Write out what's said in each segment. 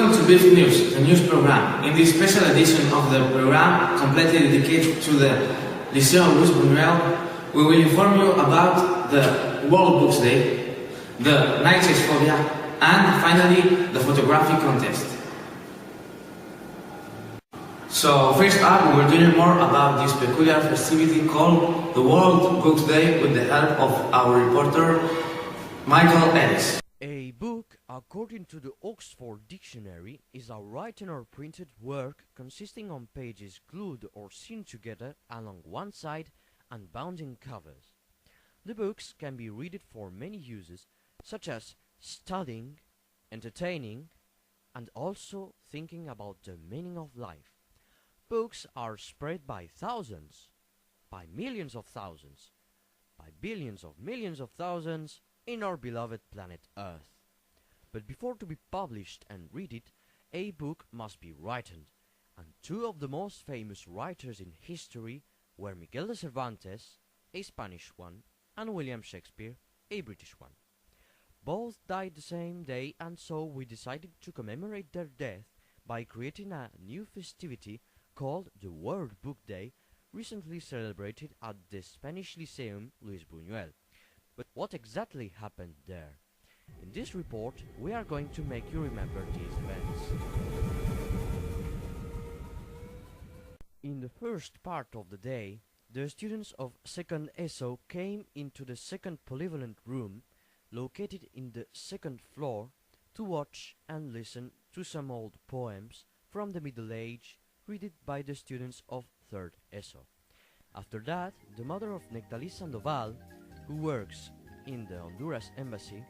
Welcome to B.I.F.T News, the news program. In this special edition of the program, completely dedicated to the Lyceum Louis Buñuel, we will inform you about the World Books Day, the night phobia, and finally, the photography contest. So, first up, we will tell you more about this peculiar festivity called the World Books Day with the help of our reporter, Michael Ellis. A book, according to the Oxford Dictionary, is a written or printed work consisting on pages glued or sewn together along one side and bound in covers. The books can be read for many uses, such as studying, entertaining, and also thinking about the meaning of life. Books are spread by thousands, by millions of thousands, by billions of millions of thousands in our beloved planet Earth. But before to be published and read it, a book must be written, and two of the most famous writers in history were Miguel de Cervantes, a Spanish one, and William Shakespeare, a British one. Both died the same day, and so we decided to commemorate their death by creating a new festivity called the World Book Day, recently celebrated at the Spanish Lyceum Louis Buñuel. But what exactly happened there? In this report, we are going to make you remember these events. In the first part of the day, the students of 2nd ESO came into the second polyvalent room, located in the second floor, to watch and listen to some old poems from the Middle Age, read by the students of 3rd ESO. After that, the mother of Nectalí Sandoval, who works in the Honduras embassy,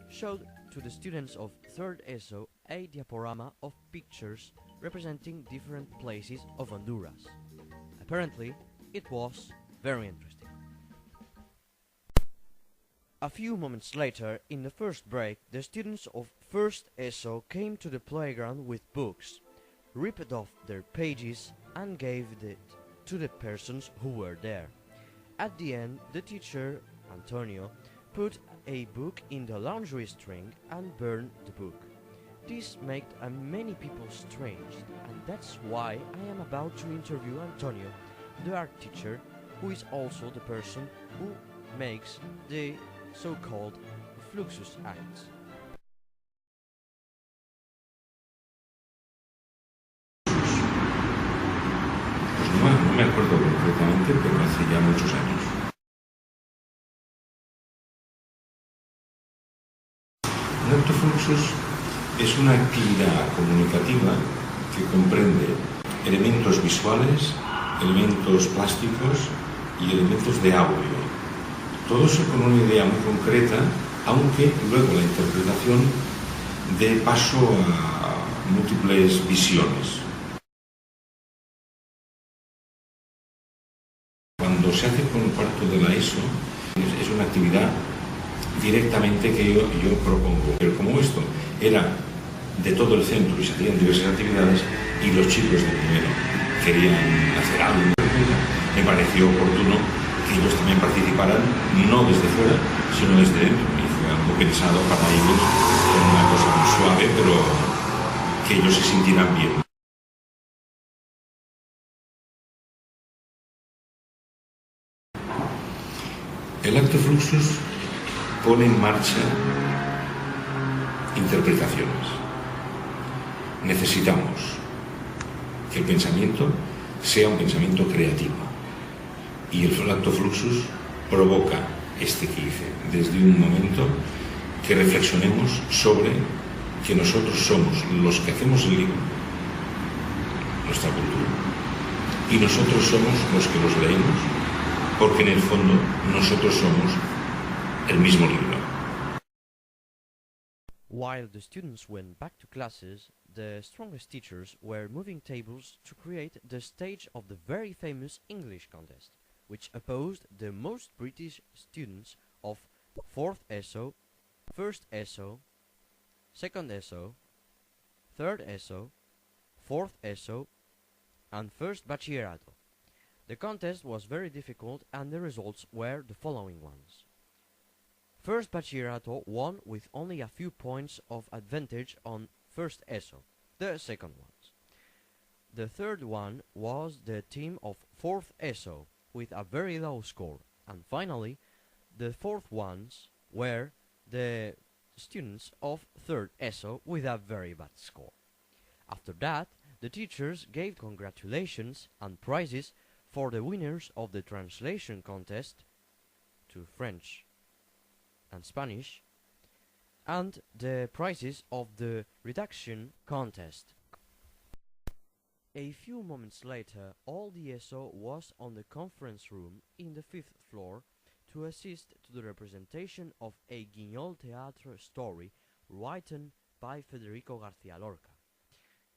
showed to the students of 3rd ESO a diaporama of pictures representing different places of Honduras. Apparently, it was very interesting. A few moments later, in the first break, the students of 1st ESO came to the playground with books, ripped off their pages and gave it to the persons who were there. At the end, the teacher, Antonio, put a book in the laundry string and burned the book. This made many people strange, and that's why I am about to interview Antonio, the art teacher, who is also the person who makes the so-called Fluxus acts. No me acuerdo concretamente, pero hace ya muchos años. Un actofluxus es una actividad comunicativa que comprende elementos visuales, elementos plásticos y elementos de audio. Todo eso con una idea muy concreta, aunque luego la interpretación dé paso a múltiples visiones. Cuando se hace con cuarto de la ESO, es una actividad directamente que yo propongo. Pero como esto era de todo el centro y se hacían diversas actividades y los chicos de primero querían hacer algo, me pareció oportuno que ellos también participaran, no desde fuera, sino desde dentro. Y fue algo pensado para ellos, con una cosa muy suave, pero que ellos se sintieran bien. El acto Fluxus pone en marcha interpretaciones. Necesitamos que el pensamiento sea un pensamiento creativo. Y el acto Fluxus provoca este equilibrio desde un momento que reflexionemos sobre que nosotros somos los que hacemos el libro, nuestra cultura, y nosotros somos los que los leemos, porque en el fondo nosotros somos el mismo libro. While the students went back to classes, the strongest teachers were moving tables to create the stage of the very famous English contest, which opposed the most British students of 4th ESO, 1st ESO, 2nd ESO, 3rd ESO, 4th ESO, and 1st Bachillerato. The contest was very difficult and the results were the following ones. 1st Bachillerato won with only a few points of advantage on 1st ESO. the second ones. The third one was the team of 4th ESO with a very low score, and finally the fourth ones were the students of 3rd ESO with a very bad score. After that, the teachers gave congratulations and prizes for the winners of the translation contest to French and Spanish, and the prizes of the redaction contest. A few moments later, all the ESO was on the conference room in the 5th floor to assist to the representation of a Guignol Theatre story written by Federico García Lorca.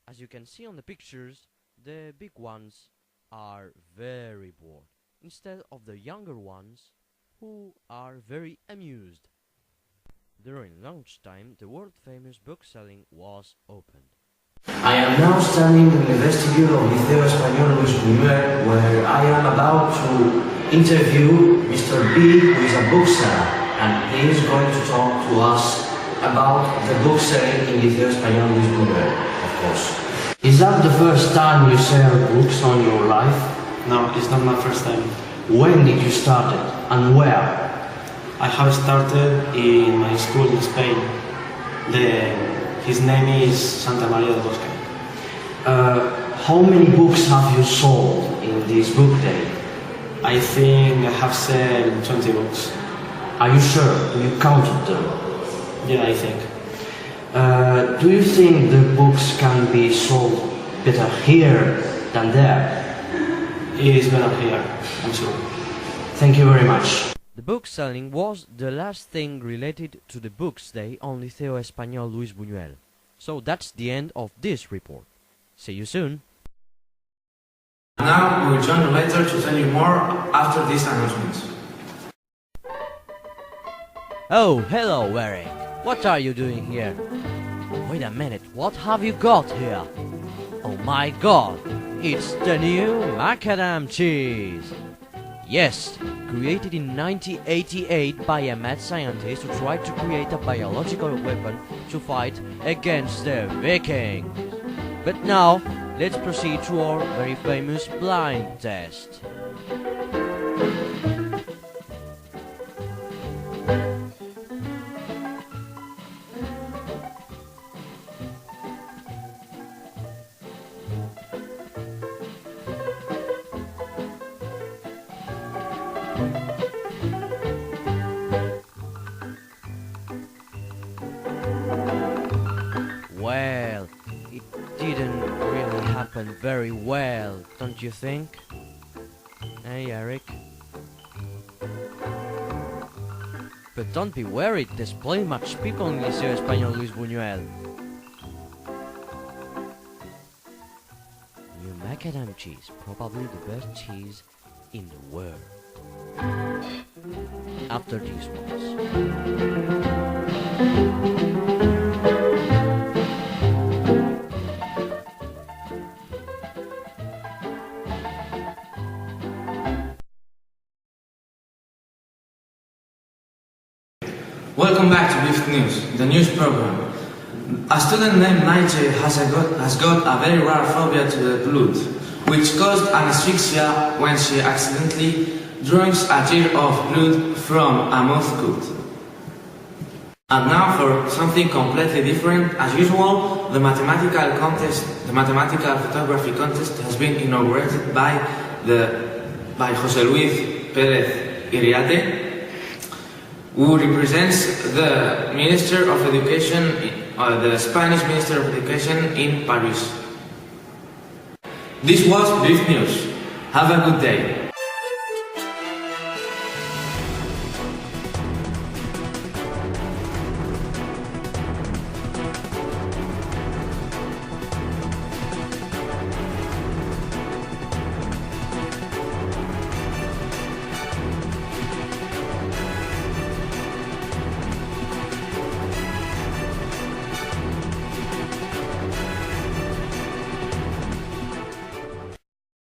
As you can see on the pictures, the big ones are very bored, instead of the younger ones, who are very amused. During lunchtime, the world-famous bookselling was opened. I am now standing in the vestibule of Liceo Español Luis Buñuel, where I am about to interview Mr. B, who is a bookseller, and he is going to talk to us about the bookselling in Liceo Español Luis Buñuel, of course. Is that the first time you sell books on your life? No, it's not my first time. When did you start it, and where? I have started in my school in Spain. His name is Santa Maria del Bosque. How many books have you sold in this book day? I think I have sold 20 books. Are you sure? Do you counted them? Yeah, I think. Do you think the books can be sold better here than there? It is better here, I'm sure. Thank you very much. The book selling was the last thing related to the Books Day on Liceo Español Luis Buñuel. So that's the end of this report. See you soon. Now we will join you later to tell you more after these announcements. Oh, hello, Eric. What are you doing here? Wait a minute, what have you got here? Oh my god, it's the new macadam cheese! Yes, created in 1988 by a mad scientist who tried to create a biological weapon to fight against the Vikings. But now, let's proceed to our very famous blind test. Well, it didn't really happen very well, don't you think? Hey, Eric. But don't be worried, there's plenty much people in Liceo Español Luis Buñuel. New macadam cheese, probably the best cheese in the world. After these ones. Welcome back to BIFT News, the news program. A student named Nigel has got a very rare phobia to the blood, which caused an asphyxia when she accidentally drinks a tear of blood from a mouth cut. And now for something completely different. As usual, the mathematical photography contest has been inaugurated by José Luis Pérez Iriarte, who represents the Minister of Education, the Spanish Minister of Education in Paris. This was BIFT News. Have a good day.